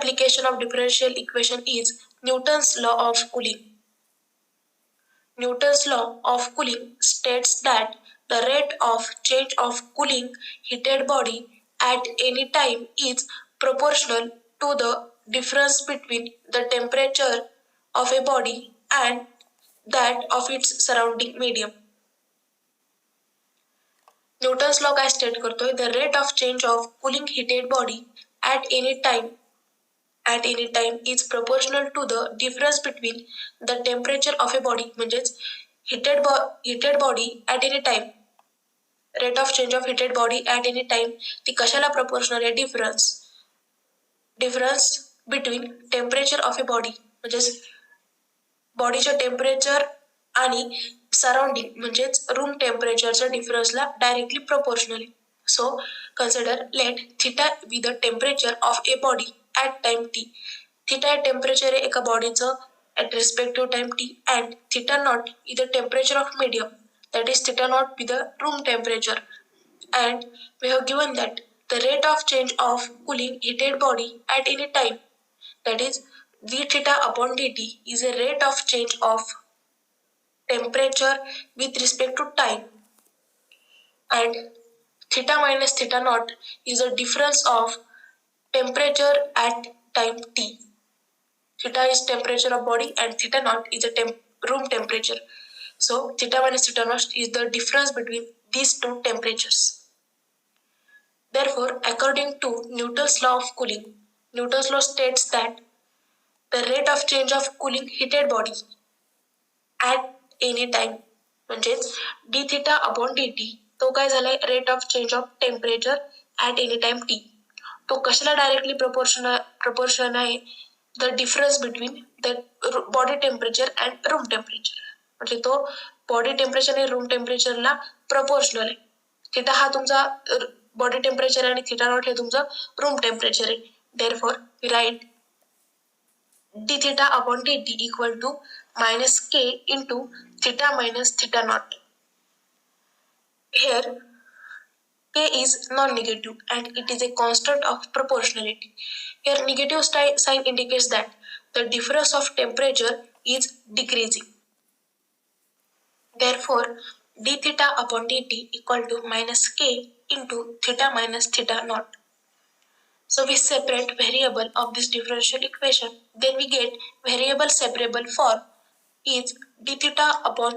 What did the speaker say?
application of differential equation is Newton's law of cooling. Newton's law of cooling states that the rate of change of cooling heated body at any time is proportional to the difference between the temperature of a body and that of its surrounding medium. Newton's law काय state करतोय, the rate of change of cooling heated body at any time is proportional to the difference between the temperature of a body. म्हणजेच heated body at any time, rate of change of heated body at any time ती कशाला proportional आहे, difference between temperature of a body म्हणजेच बॉडीच्या temperature आणि surrounding म्हणजेच room टेम्परेचरच्या डिफरन्सला डायरेक्टली प्रोपोर्शनल आहे. So consider let theta be the temperature of a body at time T. Theta हे टेम्परेचर आहे एका बॉडीचं at respective time T, and theta not is the temperature of medium, that is theta not be the room temperature. And we have given that the rate of change of cooling heated body at any time, that is d theta upon dt, is a rate of change of temperature with respect to time, and theta minus theta naught is a difference of temperature at time t. Theta is temperature of body and theta naught is a room temperature. So theta minus theta naught is the difference between these two temperatures. Therefore, according to Newton's law of cooling, Newton's law states that the rate of change of cooling heated body at any time म्हणजेच d theta upon dt तो काय झालाय, rate of change of temperature at any time t. तो कशाला directly proportion आहे, the difference between the body temperature and room temperature. म्हणजे तो body temperature आणि रूम टेम्परेचरला प्रपोर्शनल आहे. थिटा हा तुमचा बॉडी टेम्परेचर आणि थिटा नॉट हे तुमचं रूम टेम्परेचर आहे. Therefore we write d theta upon dt equal to minus k into theta minus theta naught. Here k is non-negative and it is a constant of proportionality. Here negative sign indicates that the difference of temperature is decreasing. Therefore d theta upon dt equal to minus k into theta minus theta naught. So we separate variable of this differential equation. Then we get variable separable form is d theta upon